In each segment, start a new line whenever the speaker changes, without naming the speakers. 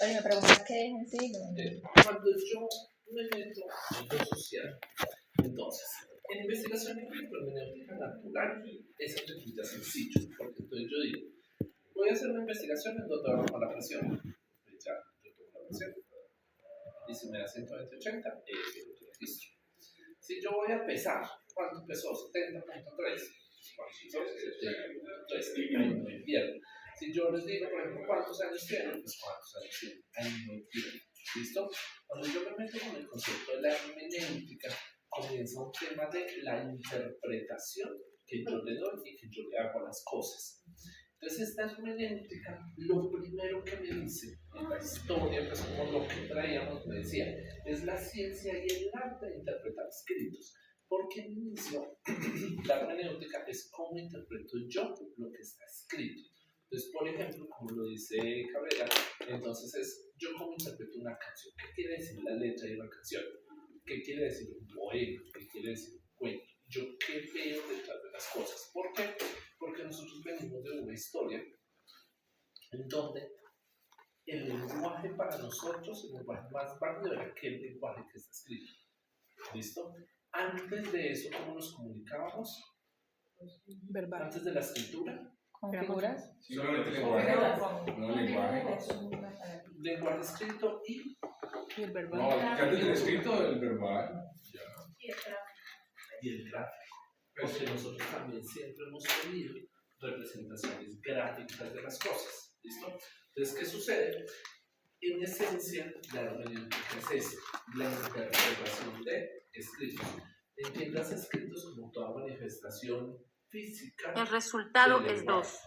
Pero me preguntas qué es en sí.
Cuando yo me meto en lo social, entonces, en investigación hermenéutica natural es un poquito sencillo, porque entonces yo digo, voy a hacer una investigación en donde vamos a la presión. Pues ya, yo tomo la presión. Y si me da 120/80, yo registro. Si yo voy a pesar, ¿cuánto pesó? 70.3. ¿Cuánto pesó? 70.3. Ahí no me pierdo. Si yo les digo, por ejemplo, ¿cuántos años tienen? Pues ¿cuántos años tienen? Ahí no me pierdo. ¿Listo? Cuando yo me meto con el concepto de la hermenéutica, comienza un tema de la interpretación que yo le doy y que yo le hago a las cosas. Entonces, esta hermenéutica, lo primero que me dice en la historia, pues como lo que traíamos, me decía, es la ciencia y el arte de interpretar escritos. Porque al inicio, la hermenéutica es cómo interpreto yo lo que está escrito. Entonces, por ejemplo, como lo dice Cabrera, entonces es yo cómo interpreto una canción. ¿Qué quiere decir la letra de una canción? ¿Qué quiere decir un poema? ¿Qué quiere decir un cuento? Yo qué veo detrás de las cosas. ¿Por qué? Porque nosotros venimos de una historia en donde el lenguaje para nosotros, el lenguaje más válido era aquel lenguaje que está escrito. ¿Listo? Antes de eso, ¿cómo nos comunicábamos?
Verbal.
Antes de la escritura.
¿Con figuras?
Sí, solamente lenguaje. No lenguaje.
Lenguaje escrito y
Y el verbal.
No, que antes del escrito, el verbal.
y el gráfico. Porque nosotros también siempre hemos tenido representaciones gráficas de las cosas. ¿Listo? Entonces, ¿qué sucede? En esencia, la hermenéutica es eso, la interpretación de escritos. Entiendas escritos como toda manifestación física.
El resultado
del
es
lenguaje.
2.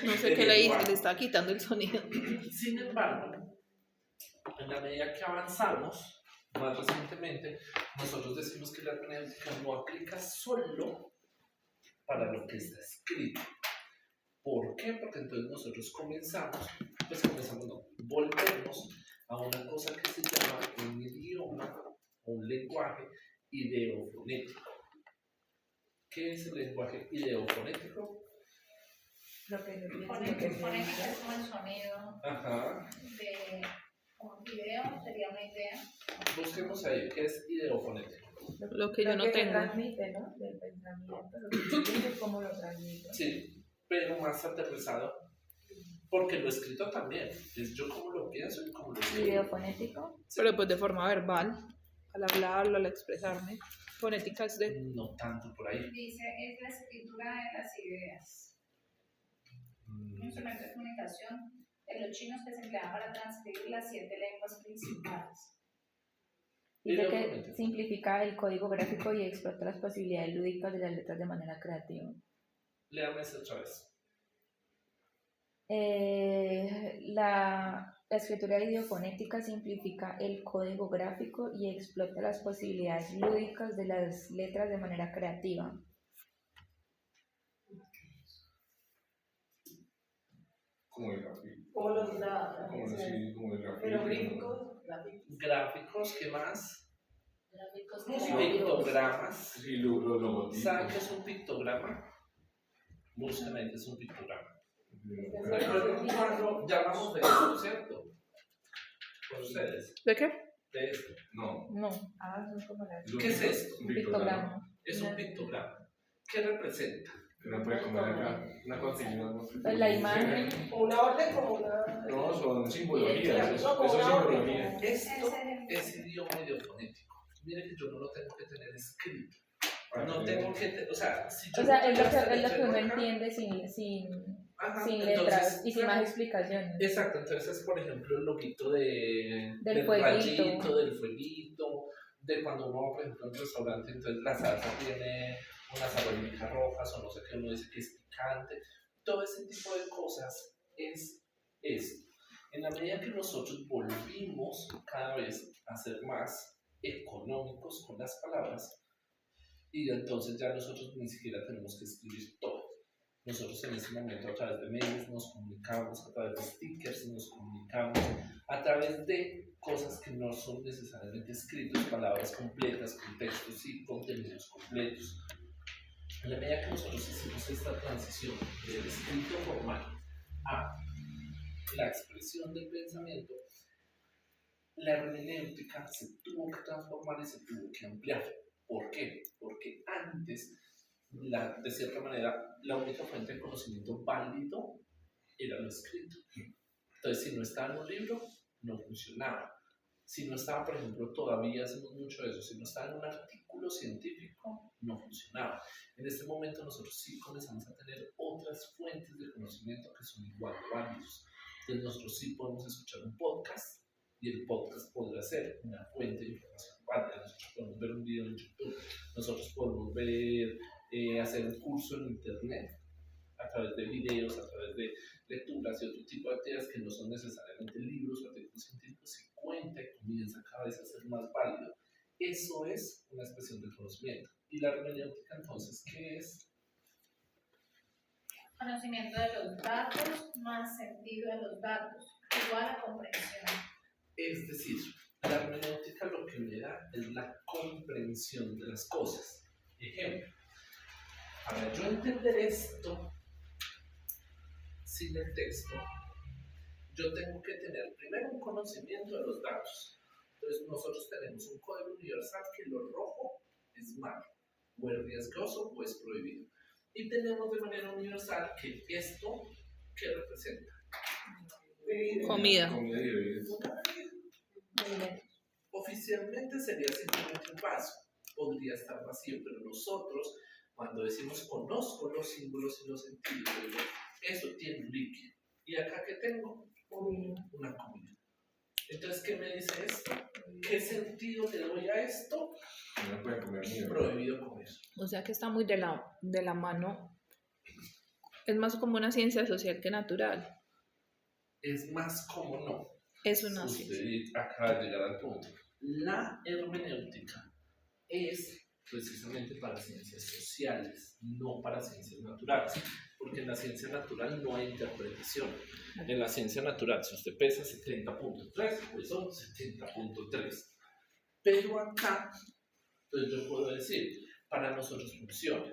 No sé qué le hice, le estaba quitando el sonido.
Sin embargo, en la medida que avanzamos, más recientemente, nosotros decimos que la hermenéutica no aplica solo para lo que está escrito. ¿Por qué? Porque entonces nosotros volvemos a una cosa que se llama un idioma, un lenguaje ideofonético. ¿Qué es el lenguaje ideofonético?
Lo que yo pienso
Fonética es como el sonido
Ajá.
de un video, sería una idea.
Busquemos ahí, ¿qué es ideofonético?
Lo que yo no
se
tengo.
transmite, ¿no? Del pensamiento, lo que yo pienso, cómo lo transmito.
Sí, pero más aterrizado, porque lo escrito también, es yo como lo pienso y como lo escribo.
¿Videofonético?
Pero pues de forma verbal. Al hablarlo, al expresarme. Fonética es de.
No tanto por ahí.
Dice, es la escritura de las ideas. Un instrumento de comunicación de los chinos que se empleaba para transcribir las 7 lenguas principales.
Dice que simplifica el código gráfico y explota las posibilidades lúdicas de las letras de manera creativa.
Léame eso otra vez.
La escritura ideofonética simplifica el código gráfico y explota las posibilidades lúdicas de las letras de manera creativa.
Como el gráfico.
¿Cómo los grafos?
Como el gráfico.
Jeroglíficos,
Gráficos, ¿qué más?
gráficos,
Pictogramas.
Sí, los logotipos.
¿Saben qué es un pictograma? Búsquenme qué es un pictograma. Cuando llamamos de esto, ¿cierto? Por ustedes.
¿De qué?
De esto.
No.
No,
son como las...
¿Qué es esto?
Un
un pictograma.
Es un pictograma. ¿Qué representa?
Que no puede comer acá. Una consigna.
Pues la imagen.
Una orden como una...
No, son simbologías. Eso
como
es
una orden.
simbología.
Esto es idioma ideofonético. Mire que yo no lo tengo que tener escrito. No tengo que, o sea, si yo
O sea,
no
es lo
tengo
que
esta
uno
letra acá,
entiende sin
ajá,
letras
entonces,
y sin más explicaciones.
Exacto, entonces es por ejemplo el loguito del
fueguito.
rayito, del fueguito, de cuando uno va, por ejemplo, a un restaurante, entonces la salsa tiene unas aromáticas rojas o no sé qué, uno dice que es picante. Todo ese tipo de cosas es esto. En la medida que nosotros volvimos cada vez a ser más económicos con las palabras, y entonces ya nosotros ni siquiera tenemos que escribir todo. Nosotros en ese momento a través de mails nos comunicamos, a través de stickers nos comunicamos, a través de cosas que no son necesariamente escritas, palabras completas, contextos y contenidos completos. En la medida que nosotros hicimos esta transición del escrito formal a la expresión del pensamiento, la hermenéutica se tuvo que transformar y se tuvo que ampliar. ¿Por qué? Porque antes, de cierta manera, la única fuente de conocimiento válido era lo escrito. Entonces, si no estaba en un libro, no funcionaba. Si no estaba, por ejemplo, todavía hacemos mucho de eso, si no estaba en un artículo científico, no funcionaba. En este momento nosotros sí comenzamos a tener otras fuentes de conocimiento que son igual de válidos. Entonces nosotros sí podemos escuchar un podcast y el podcast podrá ser una fuente de información válida. Nosotros podemos ver un video en YouTube, nosotros podemos ver, hacer un curso en internet a través de videos, a través de lecturas y otro tipo de actividades que no son necesariamente libros o artículos científicos, y cuenta y comienza cada vez a ser más válido. Eso es una expresión de conocimiento. ¿Y la hermenéutica entonces qué es?
Conocimiento de los datos más sentido de los datos, igual a comprensión.
Es decir, la hermenéutica lo que me da es la comprensión de las cosas. Ejemplo, para yo entender esto sin el texto, yo tengo que tener primero un conocimiento de los datos. Entonces nosotros tenemos un código universal que lo rojo es malo, o es riesgoso o es prohibido. Y tenemos de manera universal que esto, ¿qué representa?
Comida.
Comida y bebidas.
Oficialmente sería simplemente un vaso, podría estar vacío, pero nosotros, cuando decimos conozco los símbolos y los sentidos, eso tiene un líquido. ¿Y acá qué tengo? Una comida. Entonces, ¿qué me dice esto? ¿Qué sentido le doy a esto?
No puede comer ni beber.
Prohibido comer.
O sea que está muy de la mano. Es más como una ciencia social que natural.
Es más como no.
Es una ciencia.
Usted acaba de llegar al punto. La hermenéutica es precisamente para ciencias sociales, no para ciencias naturales. Porque en la ciencia natural no hay interpretación. En la ciencia natural, si usted pesa 70.3, pues son 70.3. Pero acá, entonces yo puedo decir, para nosotros funciona.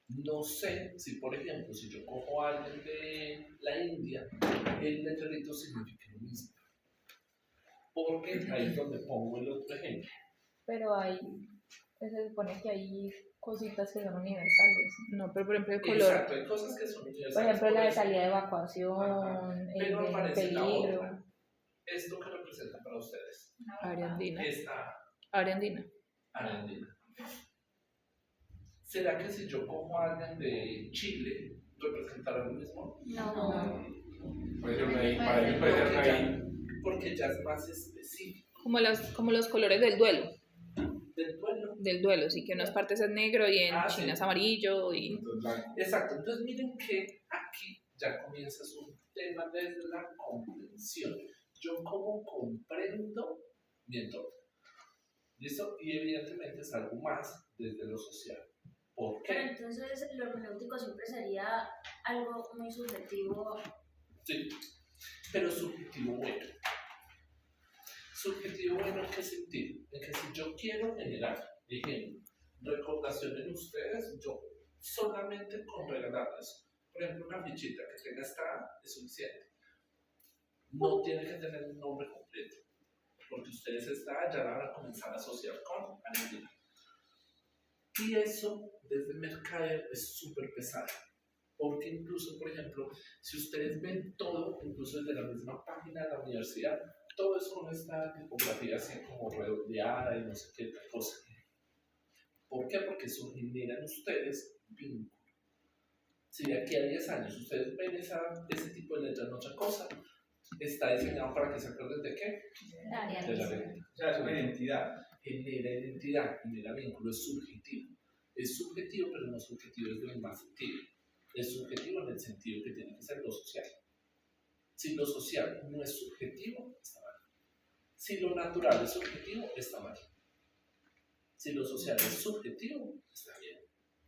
No sé si, por ejemplo, si yo cojo a alguien de la India, el letrerito significa lo mismo. Porque ahí es donde pongo el otro ejemplo.
Pero se supone que hay cositas que son universales.
No, pero por ejemplo el color.
Exacto, hay cosas que son universales.
Por ejemplo, la de
eso.
salida de evacuación, el
Pero
de
aparece la
peligro.
otra. ¿Esto qué representa para ustedes?
Área andina.
Esta
Área andina.
área andina. ¿Será que si yo cojo a alguien de Chile, representará lo mismo?
No.
Puede ser una I, para mí puede ser una I.
Porque ya es más específico.
Como los colores del duelo.
Del duelo.
Del duelo, sí, que en unas partes es negro y en
Sí.
China es amarillo y
Entonces, blanco.
Exacto, entonces miren que aquí ya comienza su tema desde la comprensión. Yo cómo comprendo mi entorno. ¿Listo? Y evidentemente es algo más desde lo social. ¿Por
Pero
qué?
entonces lo hermenéutico siempre sería algo muy subjetivo.
Sí, pero subjetivo bueno. Subjetivo bueno, ¿en qué sentido? En que si yo quiero generar, ejemplo, recordación en ustedes, yo solamente con regalarles, por ejemplo, una fichita que tenga esta es suficiente. No tiene que tener un nombre completo, porque ustedes ya la van a comenzar a asociar con animal. Y eso, desde el mercadeo, es súper pesado. Porque incluso, por ejemplo, si ustedes ven todo, incluso desde la misma página de la universidad, todo es con esta tipografía así como redondeada y no sé qué otra cosa. ¿Por qué? Porque eso genera en ustedes vínculo. Si de aquí a 10 años ustedes ven ese tipo de letras en otra cosa, está diseñado para que se acuerden de qué? De la identidad.
O sea, es una identidad.
Genera identidad, genera vínculo, es subjetivo. Es subjetivo, pero no subjetivo desde el más sentido. Es subjetivo en el sentido que tiene que ser lo social. Si lo social no es subjetivo, está mal. Si lo natural es subjetivo, está mal. Si lo social es subjetivo, está bien.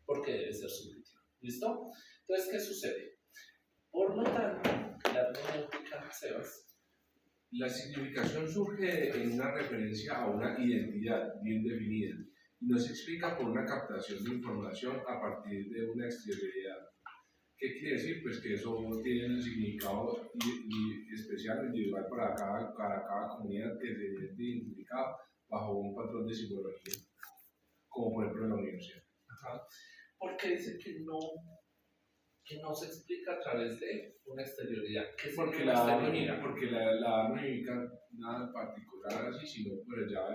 Porque debe ser subjetivo. ¿Listo? Entonces, ¿qué sucede? Por lo tanto, la hermenéutica, Sebas,
La significación surge en una referencia a una identidad bien definida y nos explica por una captación de información a partir de una exterioridad ¿Qué quiere decir? Pues que eso tiene un significado especial, individual para cada comunidad que se identifica bajo un patrón de simbología, como por ejemplo en la universidad.
Ajá. Porque dice que no se explica a través de una exterioridad. ¿Qué es
Porque
una
la
exterioridad?
no significa nada en particular así, sino pues ya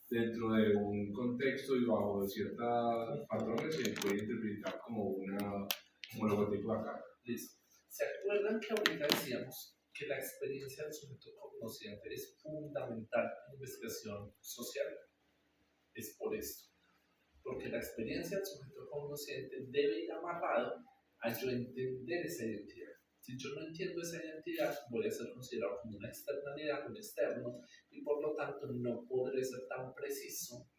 dentro de un contexto y bajo ciertos patrones se puede interpretar como logotipo de acá.
Listo. ¿Se acuerdan que ahorita decíamos que la experiencia del sujeto cognosciente es fundamental en la investigación social? Es por esto. Porque la experiencia del sujeto cognosciente debe ir amarrado a yo entender esa identidad. Si yo no entiendo esa identidad, voy a ser considerado como una externalidad, un externo, y por lo tanto no podré ser tan preciso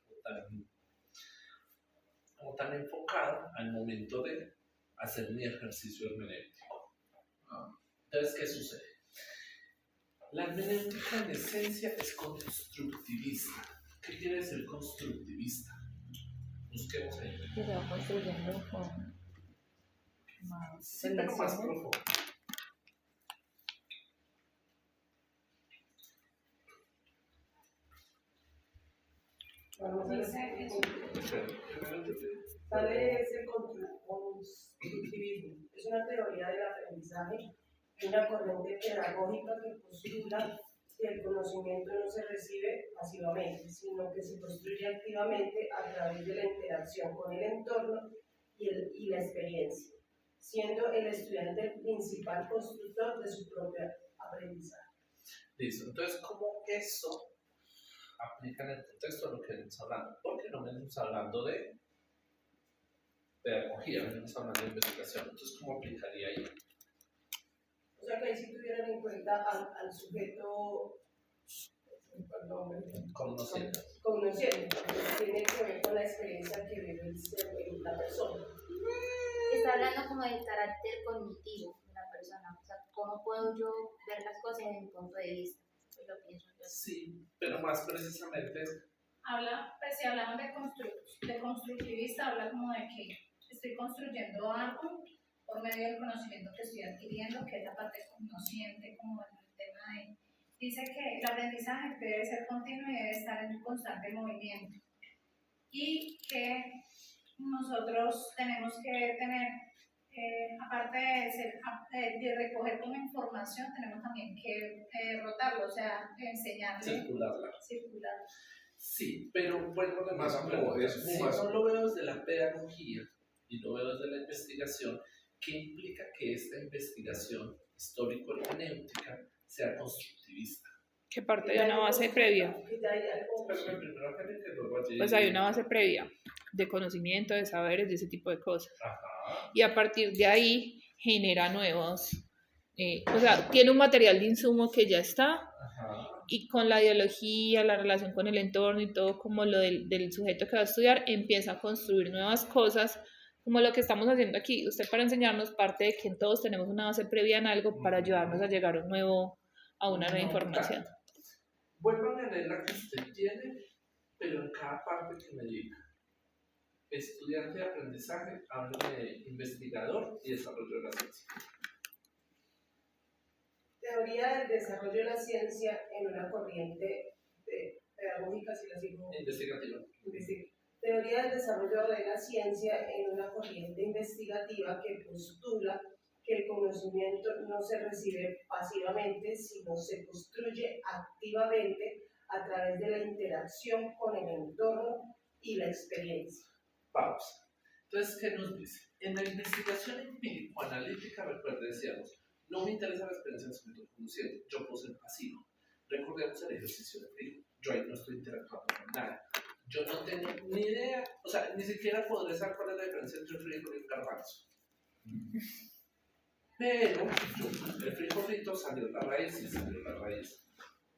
o tan enfocado al momento de hacer mi ejercicio hermenéutico. Entonces, ¿qué sucede? La hermenéutica en esencia es constructivista. ¿Qué quiere decir constructivista? Busquemos ahí.
Que se va construyendo con más
Sí, pero más
relaciones.
profundo.
Dice eso.
Sale ese constructivismo. Es una teoría del aprendizaje y una corriente pedagógica que postula que el conocimiento no se recibe pasivamente, sino que se construye activamente a través de la interacción con el entorno y la experiencia, siendo el estudiante el principal constructor de su propio aprendizaje.
Listo. Entonces, ¿cómo eso aplica en el contexto de lo que venimos hablando? Porque no venimos hablando de pedagogía, venimos hablando de investigación. Entonces, ¿cómo aplicaría ahí?
O sea que ahí sí tuvieran en cuenta al sujeto,
Conociendo.
cognosciente, porque tiene que ver con la experiencia que vive la persona.
Está hablando como del carácter cognitivo de la persona, o sea, cómo puedo yo ver las cosas desde mi punto de vista, pues lo pienso yo.
Sí, pero más precisamente,
Pues si hablamos de constructivista, habla como de que estoy construyendo algo por medio del conocimiento que estoy adquiriendo, que es la parte consciente, como en el tema de... Dice que el aprendizaje debe ser continuo y debe estar en constante movimiento. Y que nosotros tenemos que tener, aparte de recoger como información, tenemos también que rotarlo, o sea, enseñarle,
circularla.
circular.
Sí, pero vuelvo a la
Más
misma
como
pregunta.
es
Si
más-
no lo veo desde la pedagogía y lo veo desde la investigación, ¿qué implica que esta investigación histórico-hermenéutica sea constructivista?
Que parte de una base previa.
Que ya hay algo-
Pero primero que luego allí...
Pues hay una base previa de conocimiento, de saberes, de ese tipo de cosas.
Ajá.
Y a partir de ahí genera nuevos, o sea, tiene un material de insumo que ya está,
Ajá.
y con la ideología, la relación con el entorno y todo como lo del sujeto que va a estudiar, empieza a construir nuevas cosas, como lo que estamos haciendo aquí. Usted para enseñarnos parte de que todos tenemos una base previa en algo para ayudarnos a llegar a una nueva información.
Vuelvan a leer la que usted tiene, pero en cada parte que me diga. Estudiante de aprendizaje, habla de investigador y desarrollo de la ciencia.
Teoría del desarrollo de la ciencia en una corriente pedagógica, si la sigo.
Investigativa.
Teoría del desarrollo de la ciencia en una corriente investigativa que postula que el conocimiento no se recibe pasivamente, sino se construye activamente a través de la interacción con el entorno y la experiencia.
Pausa. Entonces, ¿qué nos dice? En la investigación empírico-analítica, recuerden, decíamos, no me interesa la experiencia del sujeto conociente, yo puedo ser pasivo. Recordemos el ejercicio de frío. Yo ahí no estoy interactuando con nada. Yo no tengo ni idea, o sea, ni siquiera podré saber cuál es la diferencia entre un frijol y un garbanzo. Pero el frijolito salió la raíz y salió la raíz.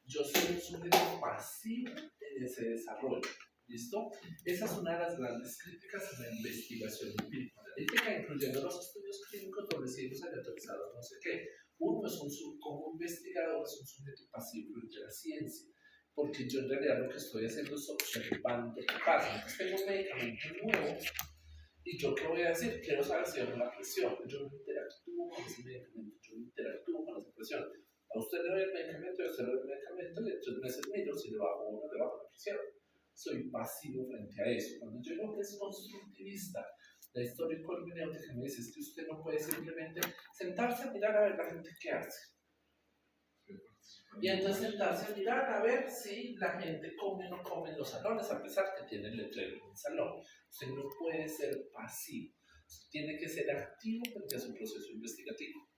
Yo soy un sujeto pasivo en ese desarrollo. ¿Listo? Esa es una de las grandes críticas a la investigación empírico-analítica, incluyendo los estudios clínicos donde residuos aleatorizados, no sé qué. Uno es como investigador, es un sujeto pasivo frente a la ciencia, porque yo en realidad lo que estoy haciendo es observando qué pasa. Entonces tengo un medicamento nuevo ¿Y yo qué voy a decir? Quiero saber si hago la presión. Yo no interactúo con ese medicamento, yo no interactúo con esa presión. A usted le doy el medicamento y a usted le doy el medicamento y en 3 meses miro si le bajo o no le bajo la presión. Soy pasivo frente a eso. Cuando yo digo que es constructivista, la historia hermenéutica me dice es que usted no puede simplemente sentarse a mirar a ver la gente qué hace. Y entonces sentarse a mirar a ver si la gente come o no come en los salones, a pesar que tiene el letrero en el salón. Usted no puede ser pasivo. Usted tiene que ser activo frente a su proceso investigativo.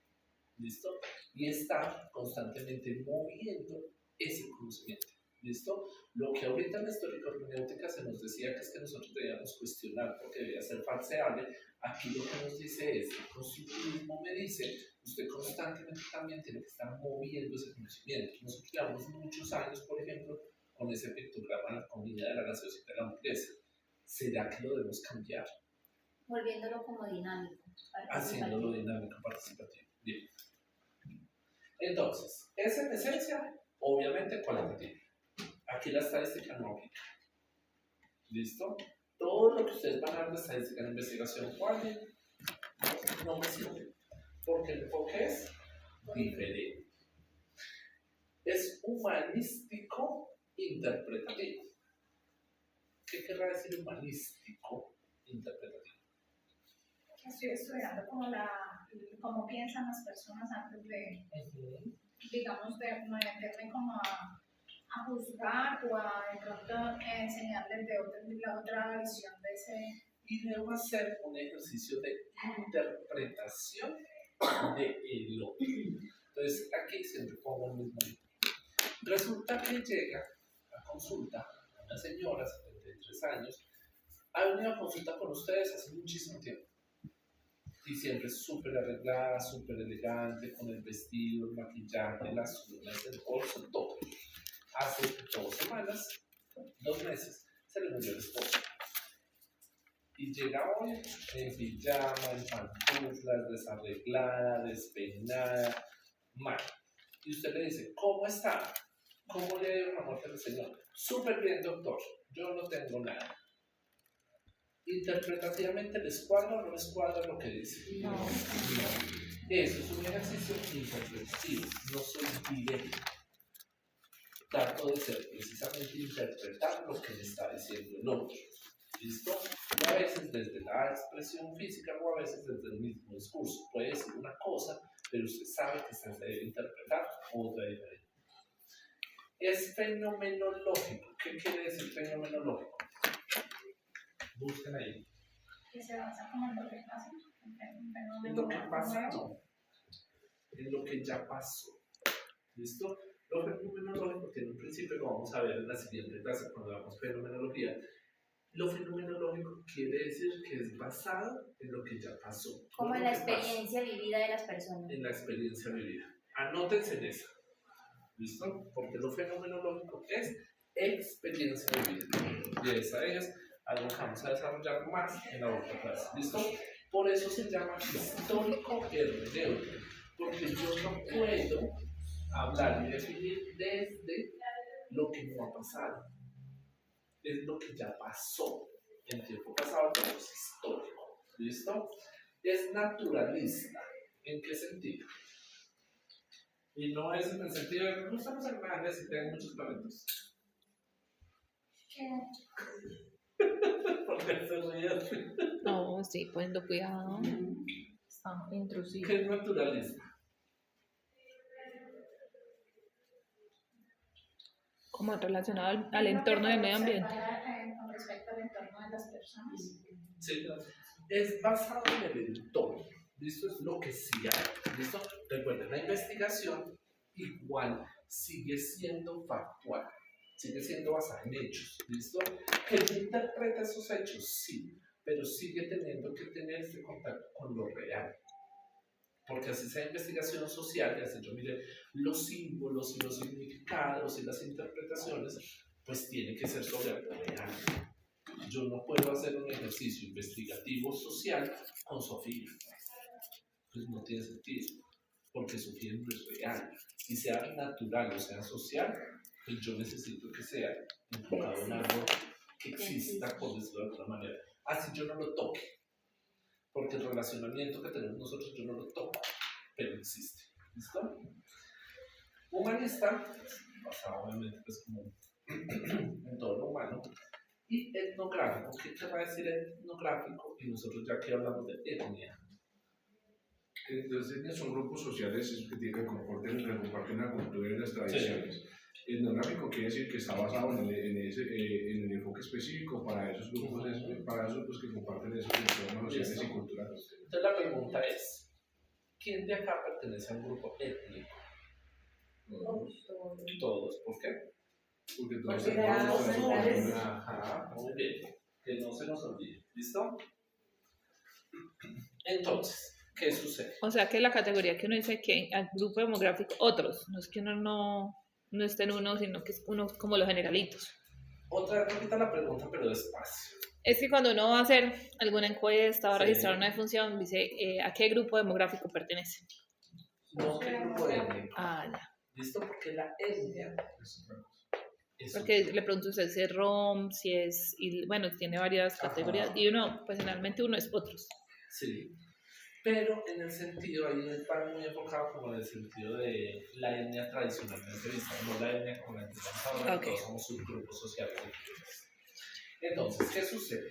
¿Listo? Y estar constantemente moviendo ese conocimiento. ¿Listo? Lo que ahorita en la histórica hermenéutica se nos decía que es que nosotros debíamos cuestionar porque debía ser falseable, aquí lo que nos dice es, el constructivismo me dice, usted constantemente también tiene que estar moviendo ese conocimiento. Nosotros llevamos muchos años, por ejemplo, con ese pictograma de la comida de la gaseosita de la hamburguesa. ¿Será que lo debemos cambiar?
Volviéndolo como dinámico.
Haciéndolo dinámico, participativo. Bien. Entonces, es en esencia, obviamente, cualitativa. Aquí la estadística no aplica. ¿Listo? Todo lo que ustedes van a ver de estadística en investigación, ¿cuál? No me sirve. Porque el enfoque es diferente. Es humanístico interpretativo. ¿Qué querrá decir humanístico interpretativo?
Estoy estudiando cómo piensan las personas antes de, digamos, de meterme como a juzgar o a de pronto enseñarles la otra visión de ese.
Y debo hacer un ejercicio de interpretación de el otro. Entonces, aquí siempre pongo el mismo ejemplo. Resulta que llega a consulta una señora, 73 años, ha venido a consulta con ustedes hace muchísimo tiempo. Y siempre súper arreglada, súper elegante, con el vestido, el maquillaje, las uñas, el bolso, todo. Hace 2 semanas, 2 meses, se le murió el esposo. Y llega hoy en pijama, en pantuflas, desarreglada, despeinada, mal. Y usted le dice, ¿cómo está? ¿Cómo le ha ido la muerte del señor? Súper bien, doctor. Yo no tengo nada. Interpretativamente, ¿les cuadra o no les cuadra lo que dice?
No.
Eso es un ejercicio interpretativo. No soy directo. Trato de ser precisamente interpretar lo que le está diciendo el otro. ¿Listo? Y a veces desde la expresión física o a veces desde el mismo discurso. Puede decir una cosa, pero usted sabe que se debe interpretar otra diferente. Es fenomenológico. ¿Qué quiere decir fenomenológico? Busquen ahí.
Que se basa como en lo que pasa.
En lo que pasa, no. En lo que ya pasó. ¿Listo? Lo fenomenológico tiene un principio que vamos a ver en la siguiente clase cuando veamos fenomenología. Lo fenomenológico quiere decir que es basado en lo que ya pasó.
Como en la experiencia vivida de las personas.
En la experiencia vivida. Anótense en esa. ¿Listo? Porque lo fenomenológico es experiencia vivida. Y esa es algo que vamos a desarrollar más en la otra clase. ¿Listo? Por eso se llama histórico hermenéutico. Porque yo no puedo hablar y definir desde lo que no ha pasado. Es lo que ya pasó en tiempo pasado, pero es histórico. ¿Listo? Es naturalista. ¿En qué sentido? Y no es en el sentido de que no estamos hermanos y tengan muchos talentos. ¿Por qué se ríe así?
No, estoy poniendo cuidado.
Está intrusivo.
¿Qué es naturalista?
Como relacionado al entorno del medio ambiente.
Con respecto al entorno de las personas.
Sí, es basado en el entorno. ¿Listo? Es lo que sí hay. ¿Listo? Recuerden, la investigación igual sigue siendo factual. Sigue siendo basada en hechos. ¿Listo? ¿Que no interpreta esos hechos? Sí. Pero sigue teniendo que tener este contacto con lo real. Porque así sea investigación social, y así yo mire los símbolos y los significados y las interpretaciones, pues tiene que ser sobre algo real. Yo no puedo hacer un ejercicio investigativo social con Sofía. Pues no tiene sentido, porque Sofía no es real. Si sea natural o sea social, pues yo necesito que sea enfocado en algo que exista, por decirlo de alguna manera. Así yo no lo toque. porque el relacionamiento que tenemos nosotros yo no lo toco, pero existe. ¿Listo? Humanista, basado obviamente pues como en todo lo humano, y etnográfico. ¿Qué querrá decir etnográfico? Y nosotros ya que hablamos de etnia.
Las etnias son grupos sociales que tienen que compartir la cultura y las tradiciones. Etnográfico quiere decir que está basado en el enfoque específico para esos grupos, para esos grupos que comparten esos entornos sociales y culturales.
Entonces la pregunta es, ¿quién de acá pertenece a un grupo étnico? Todos. ¿Por qué?
Porque todos
Porque
tenemos
las
una
sociales-
Ajá, muy bien. Que no se nos olvide. ¿Listo? Entonces, ¿qué sucede?
O sea que la categoría que uno dice que al grupo demográfico, otros, no es que uno no esté en uno, sino que es uno como los generalitos.
Otra vez repita la pregunta, pero despacio.
Es que cuando uno va a hacer alguna encuesta o
Sí.
registrar una defunción, dice ¿a qué grupo demográfico pertenece?
No, ¿qué grupo étnico?
Ah, ya.
¿Listo? Porque la etnia es
Porque le pregunto a usted si es ROM, si es, y bueno, tiene varias
Ajá.
categorías, y uno, pues generalmente uno es otros.
Sí. Pero en el sentido, ahí está muy enfocado como en el sentido de la etnia tradicionalmente vista, no la etnia como la entendemos ahora,
Ok.
que todos somos subgrupos sociales diferentes. Entonces, ¿qué sucede?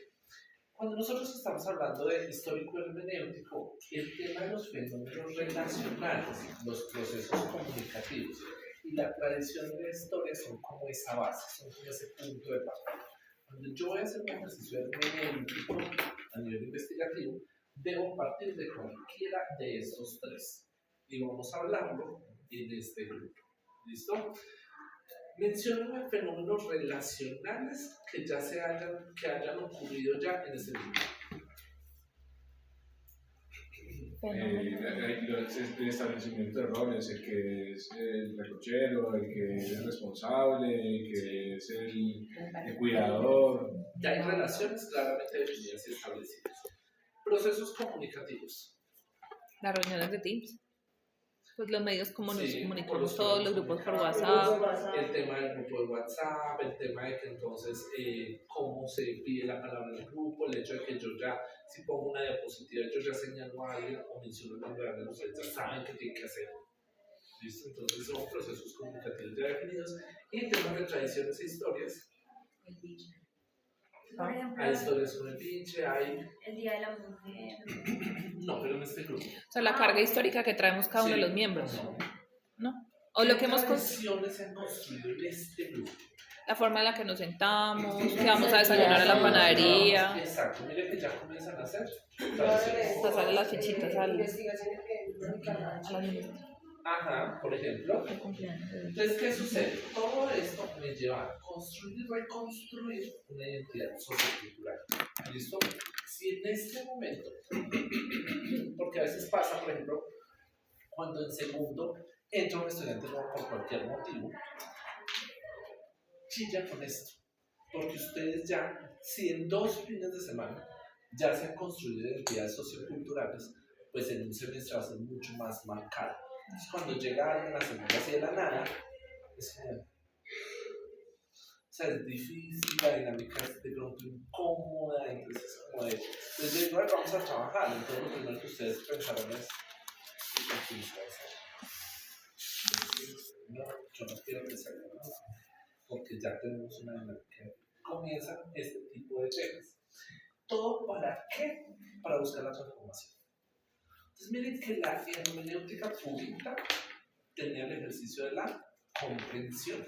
Cuando nosotros estamos hablando de histórico hermenéutico, el tema de los fenómenos relacionales, los procesos comunicativos y la tradición de la historia son como esa base, son como ese punto de partida. Cuando yo voy a hacer un ejercicio hermenéutico a nivel investigativo, debo partir de cualquiera de estos tres y vamos a hablarlo en este grupo. ¿Listo? Mencióname fenómenos relacionales que hayan ocurrido ya en este grupo.
El establecimiento de roles, el que es el recochero, el que es el responsable, el que es el cuidador.
Ya hay relaciones claramente definidas y establecidas. Procesos comunicativos.
Las reuniones de Teams, pues los medios como nos
Sí,
comunicamos,
por los
todos los
medios
grupos por
comunicados.
WhatsApp.
El tema del grupo de WhatsApp, el tema de que entonces cómo se pide la palabra en el grupo, el hecho de que yo ya, si pongo una diapositiva, yo ya señalo a alguien o menciono el nombre de alguien, ustedes ya saben qué tienen que hacer. ¿Listo? Entonces son procesos comunicativos ya definidos. Y temas de tradiciones e historias.
Por ejemplo,
Hay historias con el pinche, hay...
el Día de la Mujer.
No, pero en este grupo.
O sea, la carga histórica que traemos cada uno de
Sí,
los miembros,
no.
¿no? O lo que hemos
tradiciones se han construido en este grupo.
la forma en la que nos sentamos, que vamos a desayunar a la panadería,
Exacto, mire que ya comienzan a hacer.
pasarle las fichitas al,
Investigaciones que
a las niñas.
Ajá, por ejemplo.
El cumpleaños.
Entonces, ¿qué sucede? Todo esto me lleva a construir y reconstruir una identidad sociocultural. ¿Listo? Si en este momento, porque a veces pasa, por ejemplo, cuando en segundo entra un estudiante nuevo por cualquier motivo, chilla con esto. Porque ustedes ya, si en 2 fines de semana ya se han construido identidades socioculturales, pues en un semestre va a ser mucho más marcado. Entonces, cuando llega alguien a segunda así de la nada, es como. O sea, es difícil, la dinámica es de pronto incómoda, entonces es como de. Entonces, bueno, vamos a trabajar. Entonces, lo primero que ustedes pensaron es. No, yo no quiero que salga nada, porque ya tenemos una dinámica. Comienzan este tipo de temas. ¿Todo para qué? Para buscar la transformación. Entonces miren que la hermenéutica pública tenía el ejercicio de la comprensión,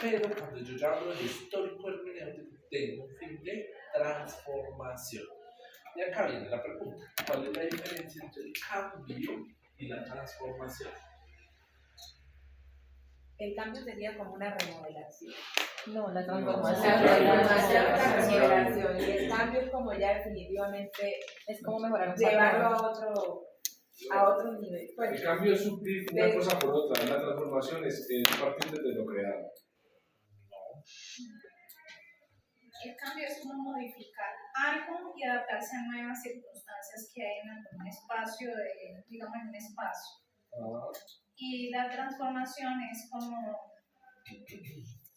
pero cuando yo ya hablo del histórico hermenéutico tengo un fin de transformación. Y acá viene la pregunta, ¿cuál es la diferencia entre el cambio y la transformación?
El cambio sería como una remodelación.
No, la
La
transformación.
transformación, la remodelación. Y el cambio es como ya definitivamente, es como mejorar un
llevarlo
patrón a otro nivel.
El cambio es suplir una cosa por otra, la transformación es partir desde lo creado.
El cambio es como modificar algo y adaptarse a nuevas circunstancias que hay en algún espacio, digamos en un espacio. Y la transformación es como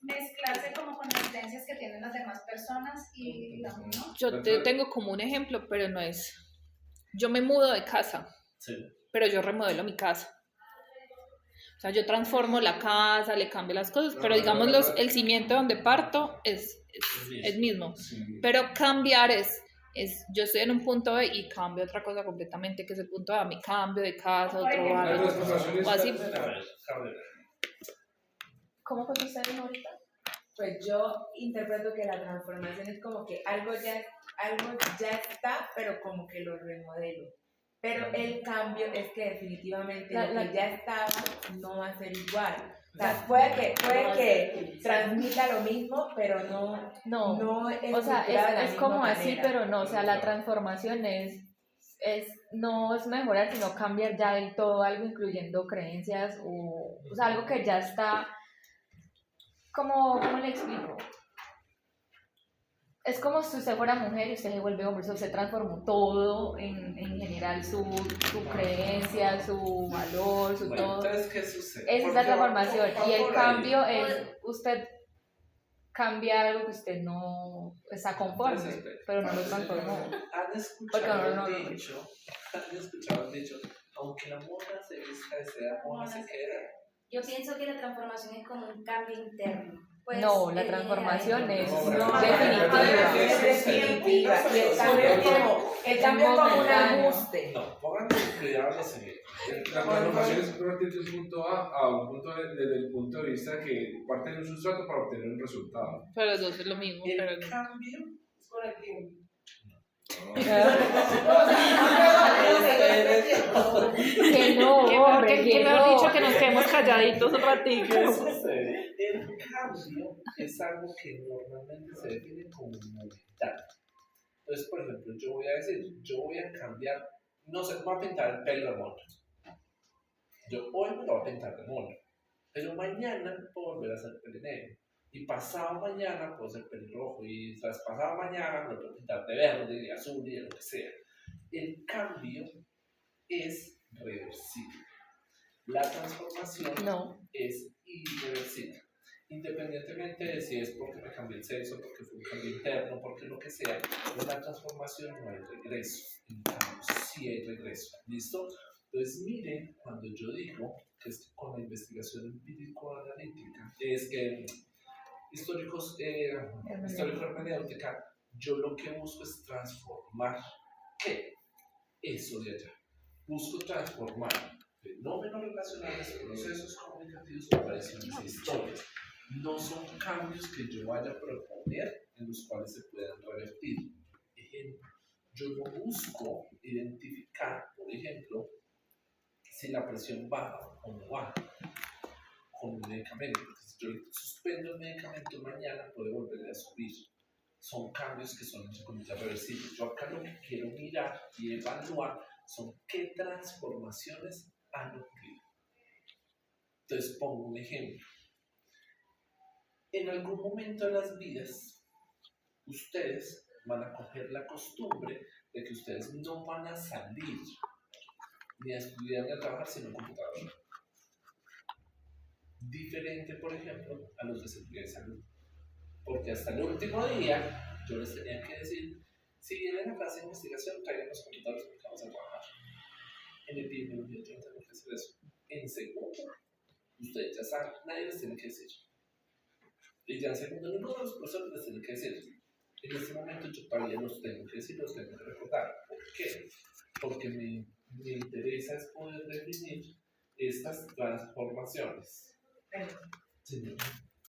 mezclarse como con las creencias que tienen las demás personas y digamos, ¿no?
Yo tengo como un ejemplo, pero no es yo me mudo de casa,
Sí.
pero yo remodelo mi casa. O sea, yo transformo la casa, le cambio las cosas, pero digamos el cimiento donde parto es mismo.
Sí.
Pero cambiar es, yo estoy en un punto B y cambio otra cosa completamente, que es el punto A, mi cambio de casa,
Por
otro
ejemplo,
barrio,
las transformaciones-
o así.
A ver, Gabriela.
¿Cómo fue que usted dijo ahorita?
Pues yo interpreto que la transformación es como que algo ya está, pero como que lo remodelo. Pero el cambio es que definitivamente lo que ya estaba no va a ser igual. O sea, puede que transmita lo mismo, pero no es
O sea,
de la
es
misma
como así,
manera.
pero no, o sea, la transformación no es mejorar, sino cambiar ya del todo algo, incluyendo creencias o sea, algo que ya está, ¿cómo le explico? Es como si usted fuera mujer y usted se vuelve hombre, o sea, usted transformó todo en general, su creencia, su valor, su
Bueno,
todo.
entonces, ¿qué sucede?
Esa es la transformación. Y el
por ahí.
cambio es usted cambia algo que usted no está conforme,
Entonces, espera.
pero no lo transformó.
¿Han escuchado
Porque
el dicho? ¿Han escuchado el dicho? Aunque la mona se vista de seda, mona se queda.
Yo pienso que la transformación es como un cambio interno. Pues,
No, la transformación es
definitiva. Y el cambio es como un ajuste.
No, pónganme cuidado lo siguiente.
La transformación es partir de un punto A a un punto B desde el punto de vista que parte de un sustrato para obtener un resultado.
Pero los dos es lo mismo, pero
El cambio
Es con el tiempo.
que no, hombre,
que mejor dicho que nos quedemos calladitos un ratito.
¿qué sucede? El cambio es algo que normalmente se define como momentáneo. Entonces, por ejemplo, yo voy a decir, yo voy a cambiar, no sé, voy a pintar el pelo de mono. Yo hoy me lo voy a pintar de mono, pero mañana puedo volver a hacer pelo negro. Y pasado mañana puedo hacer pelirrojo y tras pasado mañana me lo puedo pintar de verde, de azul y de lo que sea. El cambio es reversible. La transformación
no.
es irreversible. Independientemente de si es porque me cambié el sexo, porque fue un cambio interno, porque lo que sea, en la transformación no hay regreso. En cambio, sí hay regreso. ¿Listo? Entonces, miren, cuando yo digo que es con la investigación empírico-analítica, es que histórico-hermenéutica, yo lo que busco es transformar ¿qué? Eso de allá. Busco transformar fenómenos relacionales, procesos comunicativos o tradiciones históricas. No son cambios que yo vaya a proponer en los cuales se puedan revertir. Ejemplo, yo no busco identificar, por ejemplo, si la presión baja o no baja con un medicamento. Si yo suspendo el medicamento mañana, puede volver a subir. Son cambios que son entre comillas reversibles. Yo acá lo que quiero mirar y evaluar son qué transformaciones han ocurrido. Entonces pongo un ejemplo. En algún momento de las vidas, ustedes van a coger la costumbre de que ustedes no van a salir ni a estudiar ni a trabajar sin un computador. Diferente, por ejemplo, a los de seguridad y salud. Porque hasta el último día yo les tenía que decir, si vienen a clase de investigación, traigan los computadores porque vamos a trabajar. En epidemiología yo no tengo que hacer eso. En segundo, ustedes ya saben, nadie les tiene que decir. Y ya en segundo, ninguno de los profesores les tiene que decir. En este momento yo todavía los tengo que decir, los tengo que recordar. ¿Por qué? Porque me interesa es poder definir estas transformaciones. Sí.